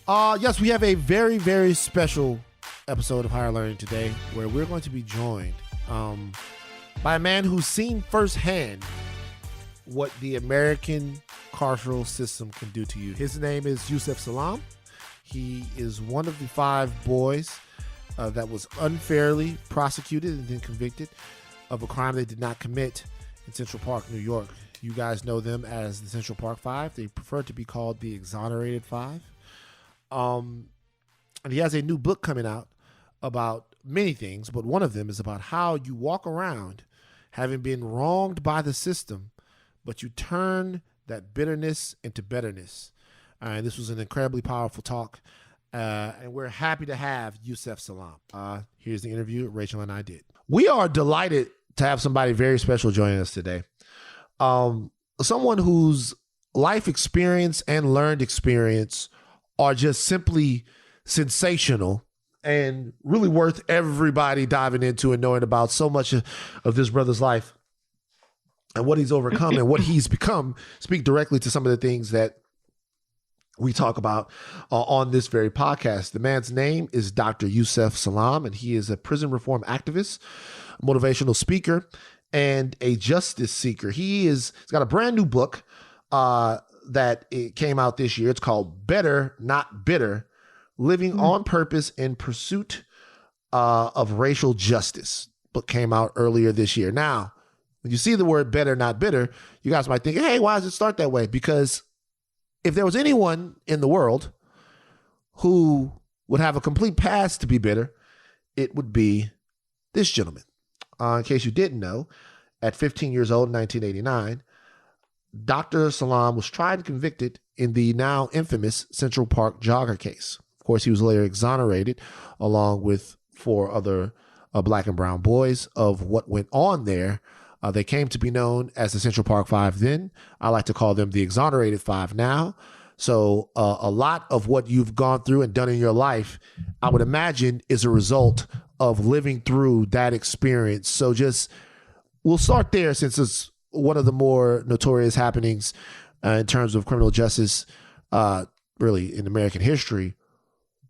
Yes, we have a very, very special episode of Higher Learning today where we're going to be joined by a man who's seen firsthand what the American carceral system can do to you. His name is Yusef Salaam. He is one of the 5 boys that was unfairly prosecuted and then convicted of a crime they did not commit in Central Park, New York. You guys know them as the Central Park 5. They prefer to be called the Exonerated 5. And he has a new book coming out about many things, but one of them is about how you walk around having been wronged by the system, but you turn that bitterness into betterness. And this was an incredibly powerful talk, and we're happy to have Yusef Salaam. Here's the interview Rachel and I did. We are delighted to have somebody very special joining us today. Someone whose life experience and learned experience are just simply sensational and really worth everybody diving into and knowing about. So much of this brother's life and what he's overcome and what he's become speak directly to some of the things that we talk about on this very podcast. The man's name is Dr. Yusef Salaam, and he is a prison reform activist, motivational speaker, and a justice seeker. He's got a brand new book that it came out this year. It's called Better, Not Bitter, Living on Purpose in Pursuit of Racial Justice. Book came out earlier this year. Now, when you see the word better, not bitter, you guys might think, hey, why does it start that way? Because if there was anyone in the world who would have a complete pass to be bitter, it would be this gentleman. In case you didn't know, at 15 years old in 1989, Dr. Salaam was tried and convicted in the now infamous Central Park jogger case. Of course, he was later exonerated along with 4 other black and brown boys of what went on there. They came to be known as the Central Park 5 then. I like to call them the Exonerated 5 now. So a lot of what you've gone through and done in your life, I would imagine, is a result of living through that experience. So we'll start there since it's one of the more notorious happenings in terms of criminal justice, really in American history.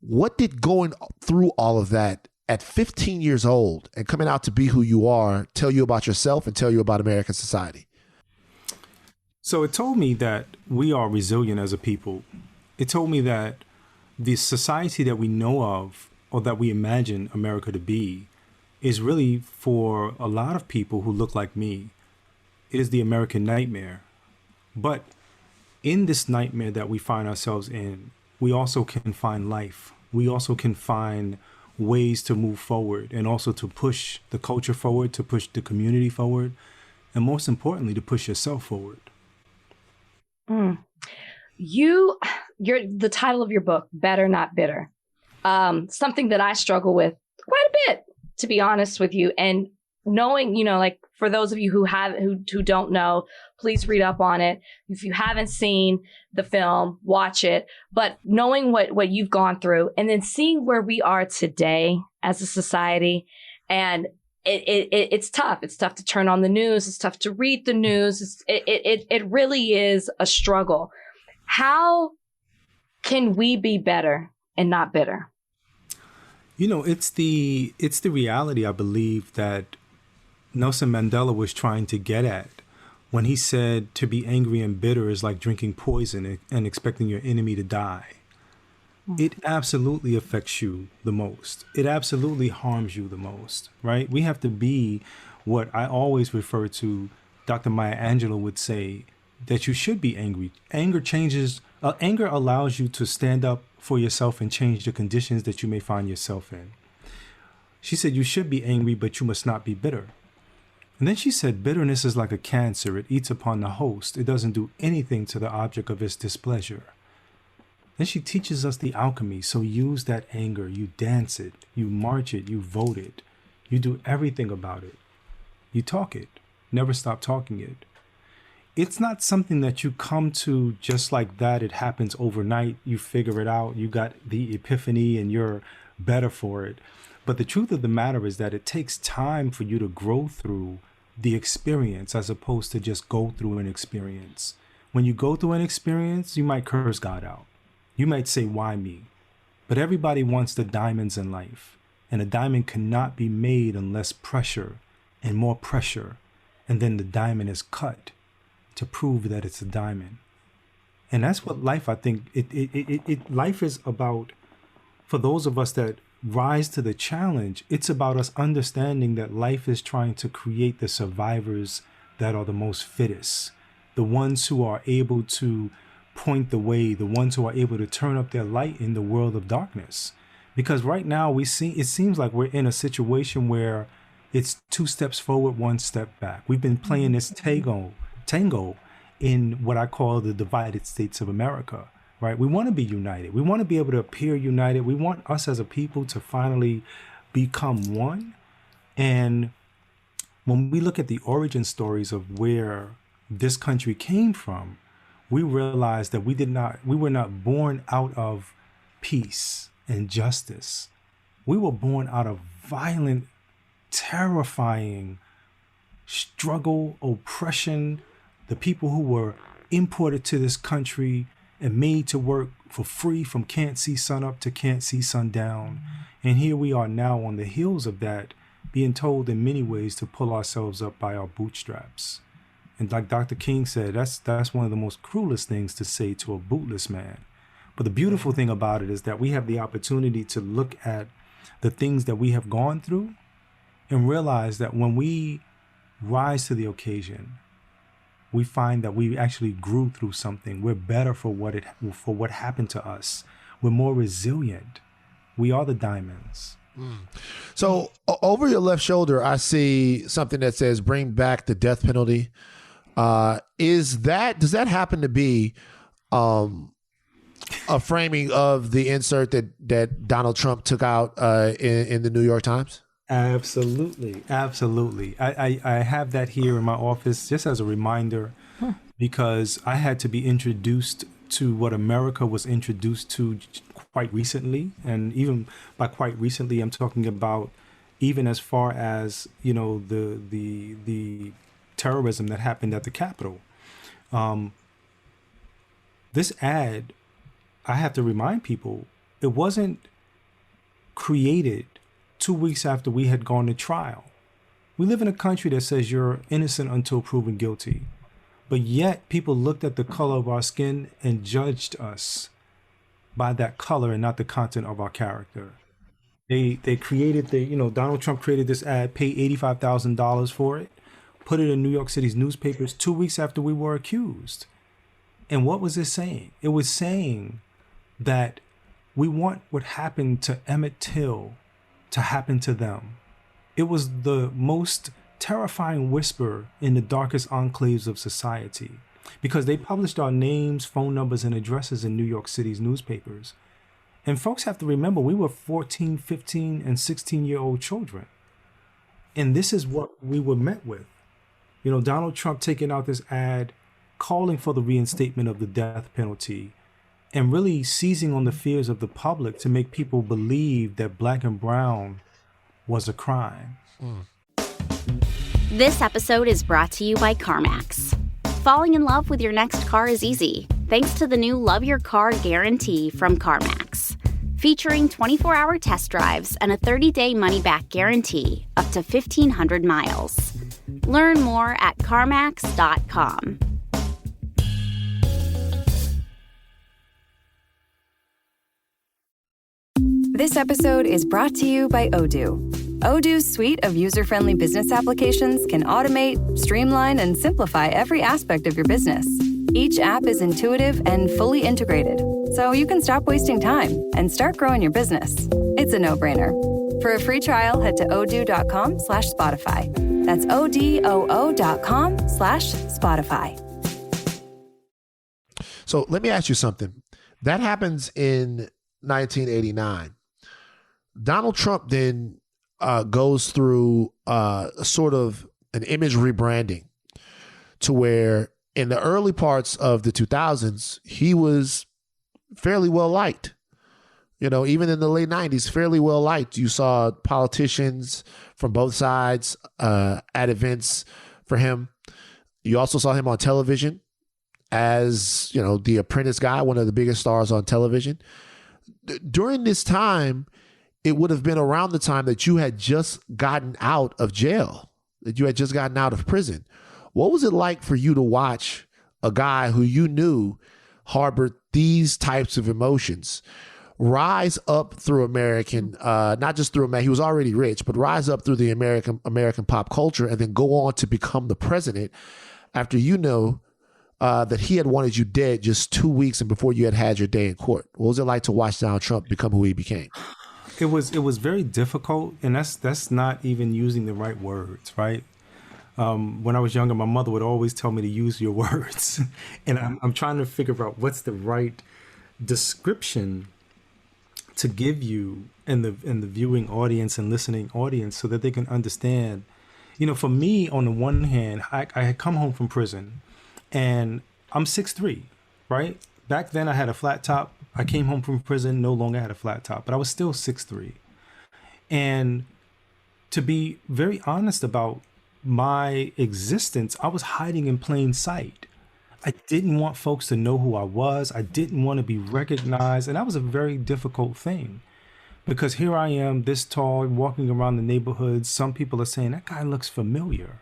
What did going through all of that at 15 years old and coming out to be who you are tell you about yourself and tell you about American society? So it told me that we are resilient as a people. It told me that the society that we know of or that we imagine America to be is really, for a lot of people who look like me, it is the American nightmare. But in this nightmare that we find ourselves in, we also can find life. We also can find ways to move forward and also to push the culture forward, to push the community forward, and most importantly, to push yourself forward. You're the title of your book, Better, Not Bitter. Something that I struggle with quite a bit, to be honest with you. And knowing, like for those of you who don't know, please read up on it. If you haven't seen the film, watch it. But knowing what you've gone through and then seeing where we are today as a society, and it's tough. It's tough to turn on the news. It's tough to read the news. It really is a struggle. How can we be better and not bitter? It's the reality, I believe, that Nelson Mandela was trying to get at when he said to be angry and bitter is like drinking poison and expecting your enemy to die. It absolutely affects you the most. It absolutely harms you the most, right? We have to be what I always refer to, Dr. Maya Angelou would say, that you should be angry. Anger allows you to stand up for yourself and change the conditions that you may find yourself in. She said, you should be angry, but you must not be bitter. And then she said, bitterness is like a cancer. It eats upon the host. It doesn't do anything to the object of its displeasure. Then she teaches us the alchemy. So use that anger. You dance it. You march it. You vote it. You do everything about it. You talk it. Never stop talking it. It's not something that you come to just like that. It happens overnight. You figure it out. You got the epiphany and you're better for it. But the truth of the matter is that it takes time for you to grow through the experience as opposed to just go through an experience. When you go through an experience, you might curse God out. You might say, why me? But everybody wants the diamonds in life. And a diamond cannot be made unless pressure and more pressure. And then the diamond is cut to prove that it's a diamond. And that's what life, I think, life is about. For those of us that rise to the challenge, it's about us understanding that life is trying to create the survivors that are the most fittest, the ones who are able to point the way, the ones who are able to turn up their light in the world of darkness. Because right now it seems like we're in a situation where it's 2 steps forward, 1 step back. We've been playing this tango in what I call the divided states of America, right? We want to be united. We want to be able to appear united. We want us as a people to finally become one. And when we look at the origin stories of where this country came from, we realize that we were not born out of peace and justice. We were born out of violent, terrifying struggle, oppression. The people who were imported to this country and made to work for free from can't see sun up to can't see sun down. And here we are now on the heels of that, being told in many ways to pull ourselves up by our bootstraps. And like Dr. King said, that's one of the most cruelest things to say to a bootless man. But the beautiful thing about it is that we have the opportunity to look at the things that we have gone through and realize that when we rise to the occasion, we find that we actually grew through something. We're better for what happened to us. We're more resilient. We are the diamonds. So over your left shoulder, I see something that says "Bring back the death penalty." Does that happen to be a framing of the insert that Donald Trump took out in the New York Times? Absolutely. I have that here in my office just as a reminder, because I had to be introduced to what America was introduced to quite recently. And even by quite recently, I'm talking about even as far as, the terrorism that happened at the Capitol. This ad, I have to remind people, it wasn't created 2 weeks after we had gone to trial. We live in a country that says you're innocent until proven guilty. But yet people looked at the color of our skin and judged us by that color and not the content of our character. They created Donald Trump created this ad, paid $85,000 for it, put it in New York City's newspapers 2 weeks after we were accused. And what was it saying? It was saying that we want what happened to Emmett Till to happen to them. It was the most terrifying whisper in the darkest enclaves of society, because they published our names, phone numbers, and addresses in New York City's newspapers. And folks have to remember, we were 14, 15, and 16-year-old children. And this is what we were met with. Donald Trump taking out this ad, calling for the reinstatement of the death penalty, and really seizing on the fears of the public to make people believe that black and brown was a crime. This episode is brought to you by CarMax. Falling in love with your next car is easy, thanks to the new Love Your Car Guarantee from CarMax. Featuring 24-hour test drives and a 30-day money-back guarantee up to 1,500 miles. Learn more at CarMax.com. This episode is brought to you by Odoo. Odoo's suite of user-friendly business applications can automate, streamline, and simplify every aspect of your business. Each app is intuitive and fully integrated, so you can stop wasting time and start growing your business. It's a no-brainer. For a free trial, head to odoo.com/Spotify. That's odoo.com/Spotify. So let me ask you something. That happens in 1989. Donald Trump then goes through sort of an image rebranding to where in the early parts of the 2000s, he was fairly well liked. Even in the late 90s, fairly well liked. You saw politicians from both sides at events for him. You also saw him on television. as, the Apprentice guy, one of the biggest stars on television. During this time, it would have been around the time that you had just gotten out of jail, that you had just gotten out of prison. What was it like for you to watch a guy who you knew harbored these types of emotions rise up through American, not just through American, he was already rich, but rise up through the American pop culture and then go on to become the president after that he had wanted you dead just 2 weeks and before you had your day in court? What was it like to watch Donald Trump become who he became? It was very difficult, and that's not even using the right words, right? When I was younger, my mother would always tell me to use your words, and I'm trying to figure out what's the right description to give you and the viewing audience and listening audience so that they can understand. For me, on the one hand, I had come home from prison, and I'm 6'3", right? Back then, I had a flat top. I came home from prison, no longer had a flat top, but I was still 6'3". And to be very honest about my existence, I was hiding in plain sight. I didn't want folks to know who I was. I didn't want to be recognized. And that was a very difficult thing, because here I am, this tall, walking around the neighborhoods. Some people are saying, that guy looks familiar.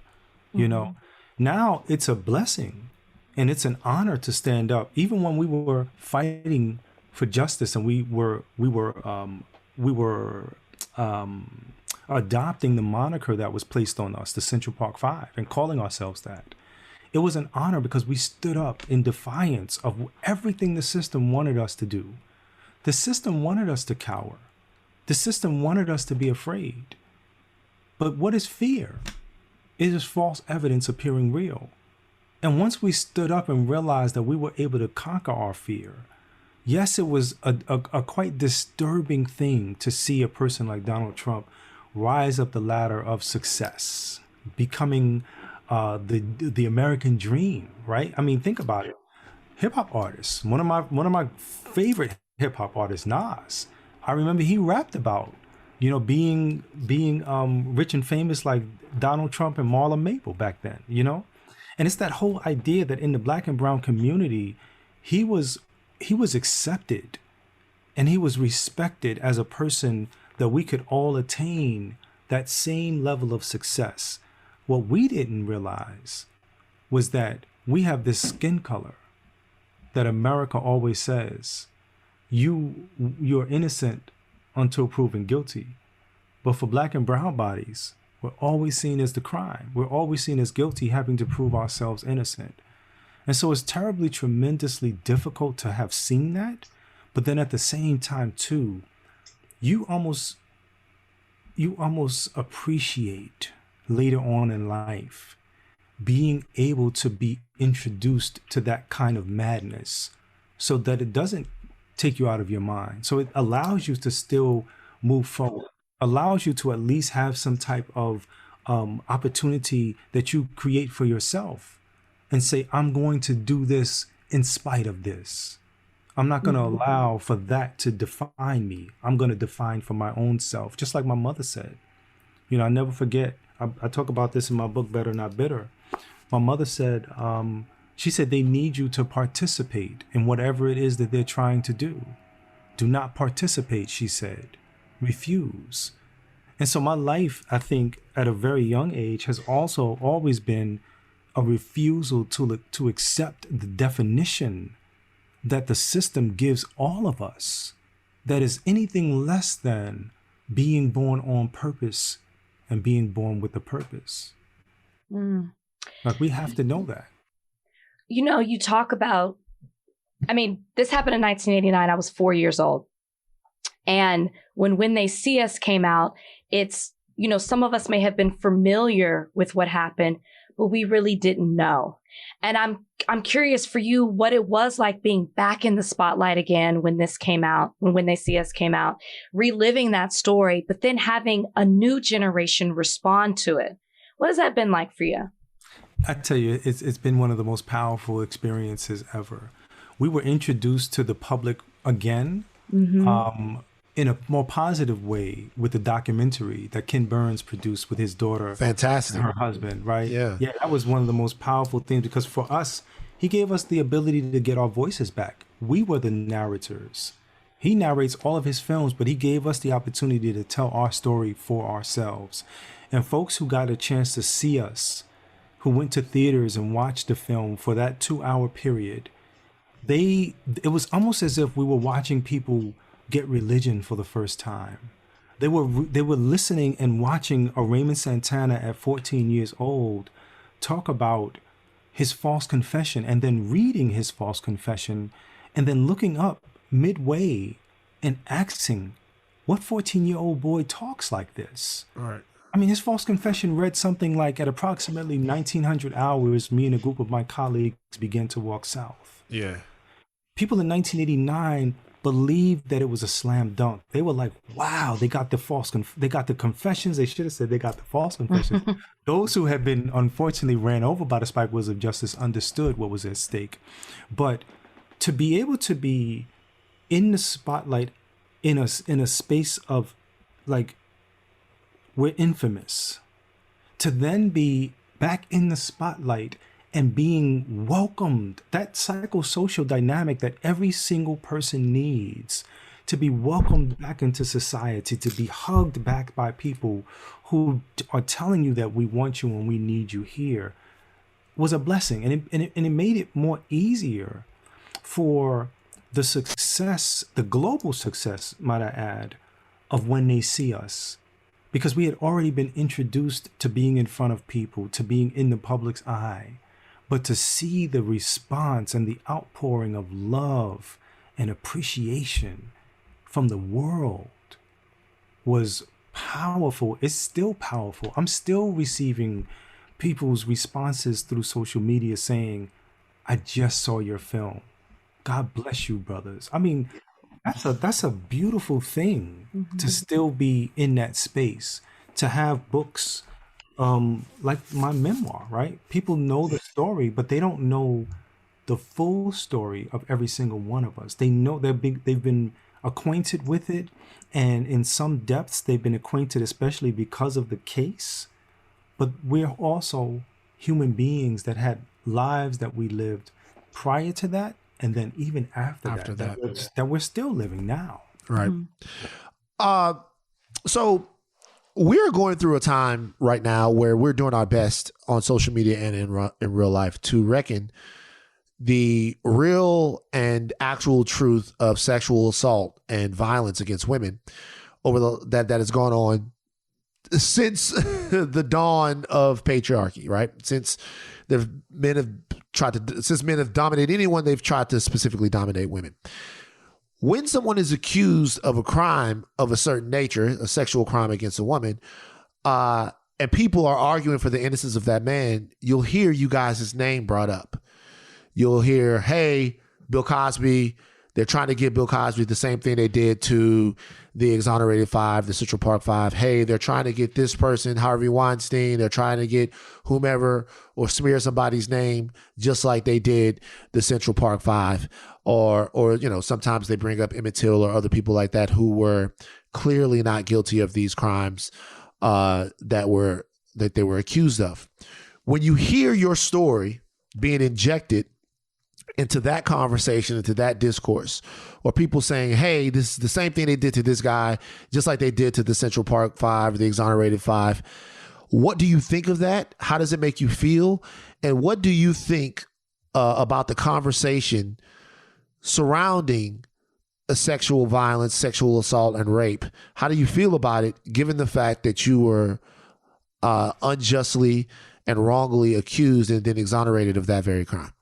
Now it's a blessing and it's an honor to stand up. Even when we were fighting for justice and we were adopting the moniker that was placed on us, the Central Park Five, and calling ourselves that. It was an honor because we stood up in defiance of everything the system wanted us to do. The system wanted us to cower. The system wanted us to be afraid. But what is fear? It is false evidence appearing real. And once we stood up and realized that we were able to conquer our fear, yes, it was a quite disturbing thing to see a person like Donald Trump rise up the ladder of success, becoming the American dream, right? I mean, think about it. Hip hop artists, one of my favorite hip hop artists, Nas. I remember he rapped about, being rich and famous like Donald Trump and Marla Maples back then, And it's that whole idea that in the Black and brown community, he was accepted and he was respected as a person that we could all attain that same level of success. What we didn't realize was that we have this skin color that America always says, you're innocent until proven guilty. But for Black and brown bodies, we're always seen as the crime. We're always seen as guilty, having to prove ourselves innocent. And so it's terribly, tremendously difficult to have seen that. But then at the same time, too, you almost appreciate later on in life being able to be introduced to that kind of madness so that it doesn't take you out of your mind. So it allows you to still move forward, allows you to at least have some type of opportunity that you create for yourself and say, I'm going to do this in spite of this. I'm not going to allow for that to define me. I'm going to define for my own self, just like my mother said. I never forget. I talk about this in my book, Better Not Bitter. My mother said, she said, they need you to participate in whatever it is that they're trying to do. Do not participate, she said. Refuse. And so my life, I think, at a very young age has also always been a refusal to accept the definition that the system gives all of us, that is anything less than being born on purpose and being born with a purpose. Like, we have to know that. You talk about, this happened in 1989. I was 4 years old. And when They See Us came out, it's, some of us may have been familiar with what happened, but we really didn't know. And I'm curious for you what it was like being back in the spotlight again when this came out, when They See Us came out, reliving that story, but then having a new generation respond to it. What has that been like for you? I tell you, it's been one of the most powerful experiences ever. We were introduced to the public again, in a more positive way with the documentary that Ken Burns produced with his daughter. Fantastic. And her husband, right? Yeah. Yeah, that was one of the most powerful things, because for us, He gave us the ability to get our voices back. We were the narrators. He narrates all of his films, but he gave us the opportunity to tell our story for ourselves. And folks who got a chance to see us, who went to theaters and watched the film for that 2-hour period, it was almost as if we were watching people get religion for the first time. They were listening and watching a Raymond Santana at 14 years old talk about his false confession, and then reading his false confession, and then looking up midway and asking, what 14-year-old boy talks like this? Right. I mean, his false confession read something like, at approximately 1900 hours, me and a group of my colleagues began to walk south. Yeah. People in 1989 believed that it was a slam dunk. They were like, wow, they got the they got the confessions. They should have said they got the false confessions. Those who had been unfortunately ran over by the spike wheels of justice understood what was at stake. But to be able to be in the spotlight in a space of, like, we're infamous, to then be back in the spotlight and being welcomed, that psychosocial dynamic that every single person needs, to be welcomed back into society, to be hugged back by people who are telling you that we want you and we need you here, was a blessing. And it made it more easier for the success, the global success, might I add, of When They See Us. Because we had already been introduced to being in front of people, to being in the public's eye. But to see the response and the outpouring of love and appreciation from the world was powerful. It's still powerful. I'm still receiving people's responses through social media saying, I just saw your film. God bless you, brothers. I mean, that's a beautiful thing, to still be in that space, to have books like my memoir, right? People know the story, but they don't know the full story of every single one of us. They know they've been acquainted with it, and in some depths they've been acquainted, especially because of the case. But we're also human beings that had lives that we lived prior to that, and then even after that we're still living now. Right. So we're going through a time right now where we're doing our best on social media and in real life to reckon the real and actual truth of sexual assault and violence against women that has gone on since the dawn of patriarchy, right? Since men have dominated anyone, they've tried to specifically dominate women. When someone is accused of a crime of a certain nature, a sexual crime against a woman, and people are arguing for the innocence of that man, you'll hear you guys' name brought up. You'll hear, hey, Bill Cosby, they're trying to give Bill Cosby the same thing they did to the Exonerated Five, the Central Park Five. Hey, they're trying to get this person, Harvey Weinstein. They're trying to get whomever or smear somebody's name just like they did the Central Park Five. Or sometimes they bring up Emmett Till or other people like that who were clearly not guilty of these crimes that they were accused of. When you hear your story being injected into that conversation, into that discourse, or people saying, hey, this is the same thing they did to this guy, just like they did to the Central Park Five, or the Exonerated Five. What do you think of that? How does it make you feel? And what do you think about the conversation surrounding sexual violence, sexual assault, and rape? How do you feel about it, given the fact that you were unjustly and wrongly accused and then exonerated of that very crime?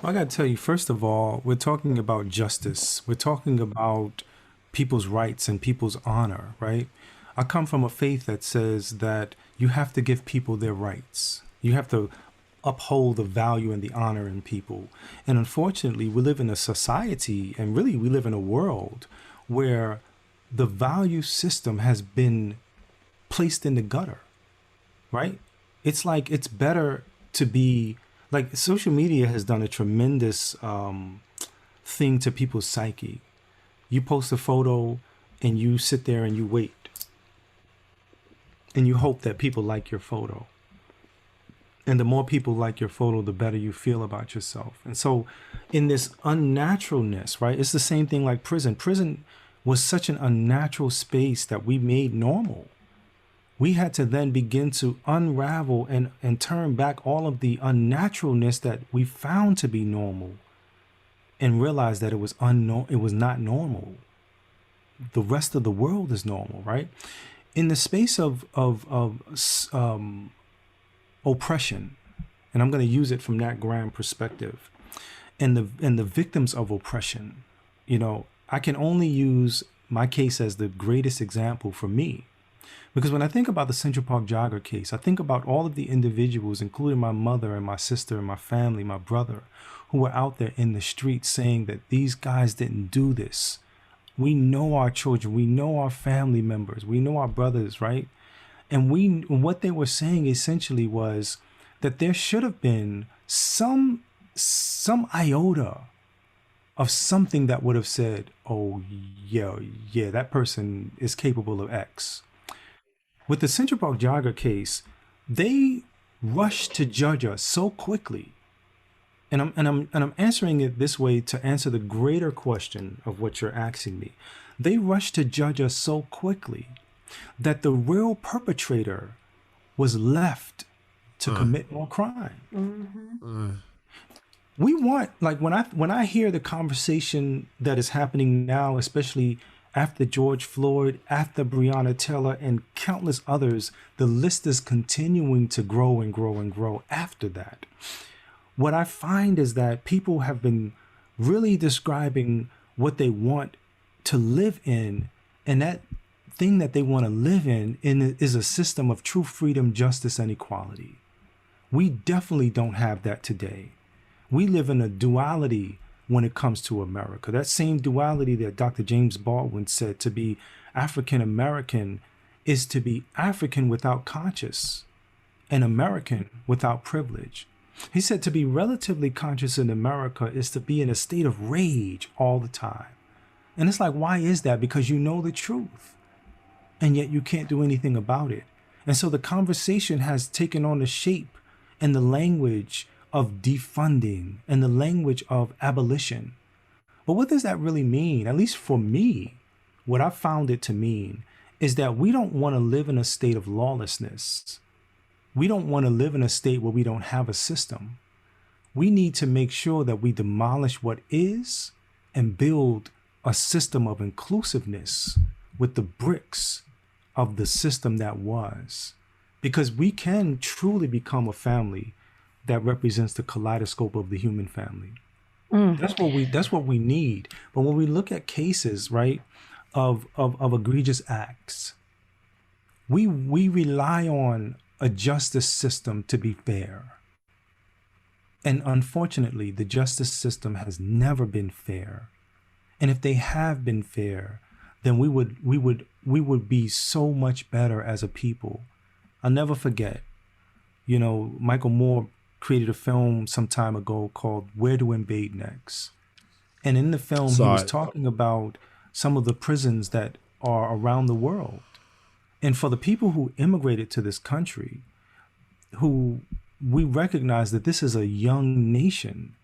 Well, I got to tell you, first of all, we're talking about justice. We're talking about people's rights and people's honor, right? I come from a faith that says that you have to give people their rights. You have to uphold the value and the honor in people. And unfortunately, we live in a society, and really we live in a world where the value system has been placed in the gutter, right? It's like it's better to be, like, social media has done a tremendous thing to people's psyche. You post a photo and you sit there and you wait. And you hope that people like your photo. And the more people like your photo, the better you feel about yourself. And so in this unnaturalness, right, it's the same thing like prison. Prison was such an unnatural space that we made normal. We had to then begin to unravel and turn back all of the unnaturalness that we found to be normal and realize that it was not normal. The rest of the world is normal, right? In the space of oppression, and I'm going to use it from that grand perspective, and the victims of oppression, you know, I can only use my case as the greatest example for me, because when I think about the Central Park jogger case, I think about all of the individuals, including my mother and my sister and my family, my brother, who were out there in the streets saying that these guys didn't do this. We know our children, we know our family members, we know our brothers, right? And what they were saying essentially was that there should have been some iota of something that would have said, oh, yeah, that person is capable of X. With the Central Park jogger case, they rushed to judge us so quickly. And I'm answering it this way to answer the greater question of what you're asking me. They rushed to judge us so quickly that the real perpetrator was left to commit more crime. Mm-hmm. We want, like, when I hear the conversation that is happening now, especially after George Floyd, after Breonna Taylor, and countless others, the list is continuing to grow and grow and grow after that. What I find is that people have been really describing what they want to live in, and that thing that they want to live in is a system of true freedom, justice, and equality. We definitely don't have that today. We live in a duality when it comes to America. That same duality that Dr. James Baldwin said to be African American is to be African without conscience and American without privilege. He said to be relatively conscious in America is to be in a state of rage all the time. And it's like, why is that? Because you know the truth, and yet you can't do anything about it. And so the conversation has taken on the shape and the language of defunding and the language of abolition. But what does that really mean? At least for me, what I found it to mean is that we don't want to live in a state of lawlessness. We don't want to live in a state where we don't have a system. We need to make sure that we demolish what is and build a system of inclusiveness with the bricks of the system that was. Because we can truly become a family that represents the kaleidoscope of the human family. That's what we need. But when we look at cases, right, of egregious acts, we rely on a justice system to be fair. And unfortunately, the justice system has never been fair. And if they have been fair, then we would be so much better as a people. I'll never forget, you know, Michael Moore created a film some time ago called Where to Invade Next. And in the film, he was talking about some of the prisons that are around the world. And for the people who immigrated to this country, who we recognize that this is a young nation,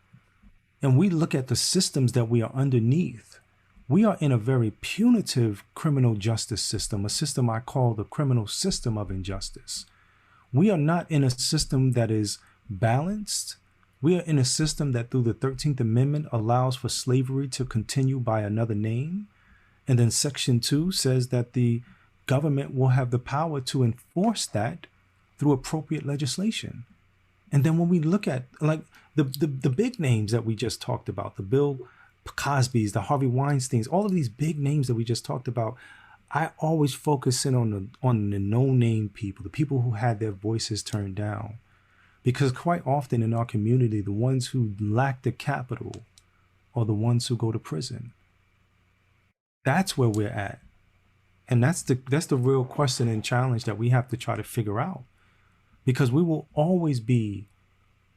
and we look at the systems that we are underneath, we are in a very punitive criminal justice system, a system I call the criminal system of injustice. We are not in a system that is balanced. We are in a system that through the 13th Amendment allows for slavery to continue by another name. And then Section 2 says that the government will have the power to enforce that through appropriate legislation. And then when we look at like the big names that we just talked about, the Bill Cosby's, the Harvey Weinsteins, all of these big names that we just talked about, I always focus in on the no-name people, the people who had their voices turned down. Because quite often in our community, the ones who lack the capital are the ones who go to prison. That's where we're at. And that's the real question and challenge that we have to try to figure out. Because we will always be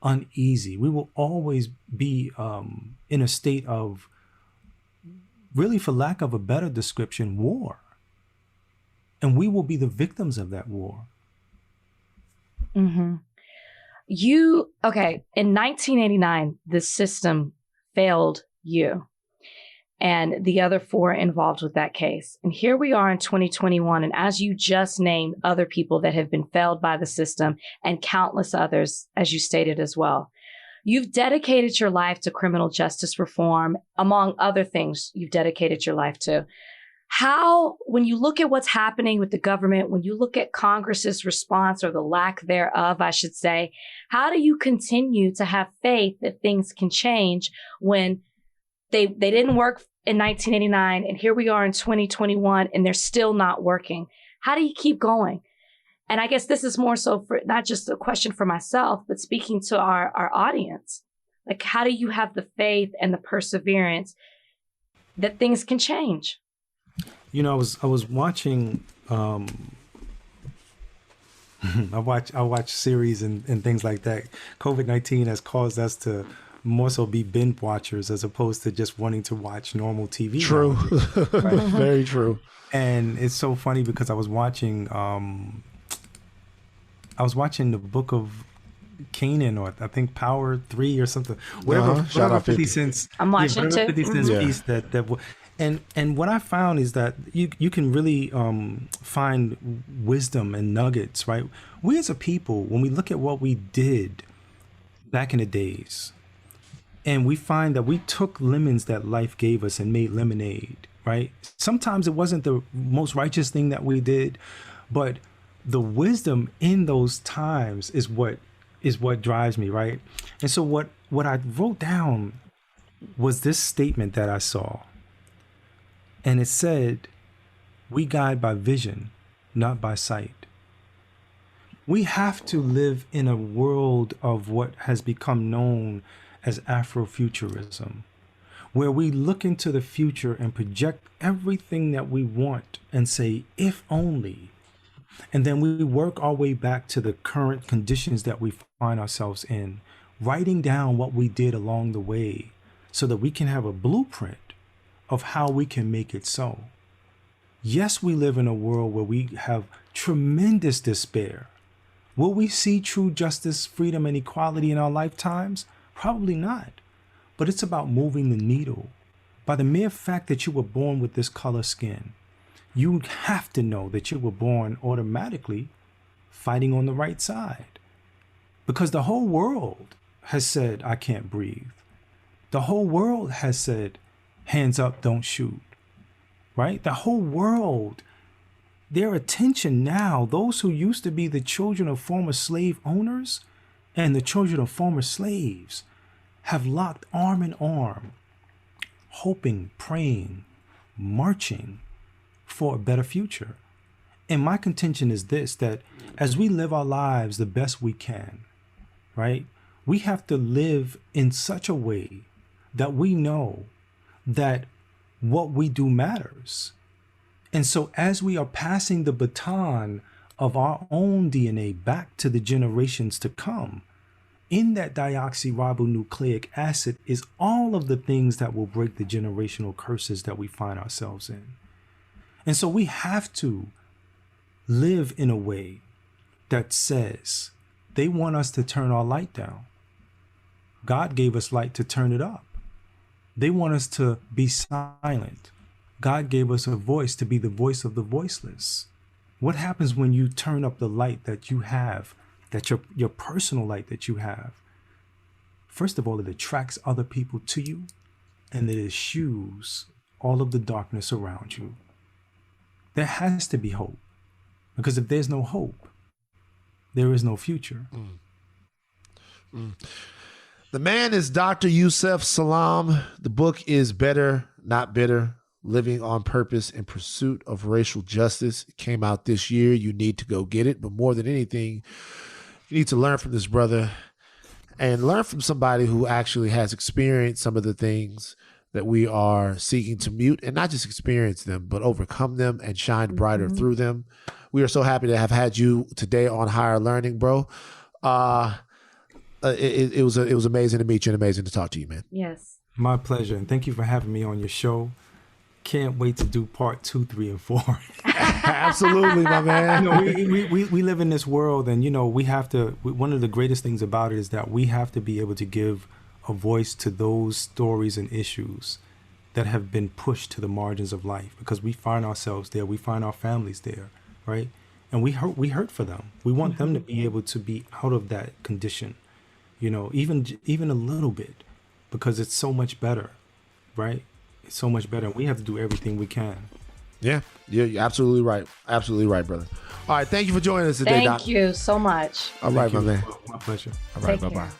uneasy. We will always be in a state of, really for lack of a better description, war. And we will be the victims of that war. Mm-hmm. In 1989, the system failed you and the other four involved with that case. And here we are in 2021. And as you just named, other people that have been failed by the system and countless others, as you stated as well. You've dedicated your life to criminal justice reform, among other things you've dedicated your life to. How, when you look at what's happening with the government, when you look at Congress's response or the lack thereof, I should say, how do you continue to have faith that things can change when they didn't work in 1989 and here we are in 2021 and they're still not working? How do you keep going? And I guess this is more so for not just a question for myself, but speaking to our audience. Like, how do you have the faith and the perseverance that things can change? You know, I was watching. I watch series and things like that. COVID-19 has caused us to more so be binge watchers as opposed to just wanting to watch normal TV. True, right? Very true. And it's so funny because I was watching the Book of Canaan, or I think Power 3 or something. Whatever. Shout out 50 Cents. I'm watching it too. 50 Cents piece and what I found is that you can really find wisdom and nuggets, right? We as a people, when we look at what we did back in the days, and we find that we took lemons that life gave us and made lemonade, right? Sometimes it wasn't the most righteous thing that we did, but the wisdom in those times is what drives me, right? And so what I wrote down was this statement that I saw. And it said, we guide by vision, not by sight. We have to live in a world of what has become known as Afrofuturism, where we look into the future and project everything that we want and say, if only. And then we work our way back to the current conditions that we find ourselves in, writing down what we did along the way so that we can have a blueprint of how we can make it so. Yes, we live in a world where we have tremendous despair. Will we see true justice, freedom, and equality in our lifetimes? Probably not. But it's about moving the needle. By the mere fact that you were born with this color skin, you have to know that you were born automatically fighting on the right side. Because the whole world has said, I can't breathe. The whole world has said, hands up, don't shoot, right? The whole world, their attention now, those who used to be the children of former slave owners and the children of former slaves have locked arm in arm, hoping, praying, marching for a better future. And my contention is this, that as we live our lives the best we can, right? We have to live in such a way that we know that what we do matters. And so as we are passing the baton of our own DNA back to the generations to come, in that deoxyribonucleic acid is all of the things that will break the generational curses that we find ourselves in. And so we have to live in a way that says they want us to turn our light down. God gave us light to turn it up. They want us to be silent. God gave us a voice to be the voice of the voiceless. What happens when you turn up the light that you have, that your personal light that you have? First of all, it attracts other people to you, and it eschews all of the darkness around you. There has to be hope, because if there's no hope, there is no future. The man is Dr. Yusef Salaam. The book is Better, Not Bitter, Living on Purpose in Pursuit of Racial Justice. It came out this year. You need to go get it. But more than anything, you need to learn from this brother and learn from somebody who actually has experienced some of the things that we are seeking to mute, and not just experience them, but overcome them and shine brighter through them. We are so happy to have had you today on Higher Learning, bro. It was amazing to meet you and amazing to talk to you, man. Yes. My pleasure. And thank you for having me on your show. can't wait to do part 2, 3, and 4. Absolutely, my man. You know, we live in this world, and you know, we have to. One of the greatest things about it is that we have to be able to give a voice to those stories and issues that have been pushed to the margins of life, because we find ourselves there, we find our families there, right? And we hurt for them. We want them to be able to be out of that condition, you know, even a little bit, because it's so much better, right? It's so much better. We have to do everything we can. Yeah, you're absolutely right. Absolutely right, brother. All right, thank you for joining us today, Doc. Thank you so much. All right, my man. My pleasure. All right, Take bye-bye. care.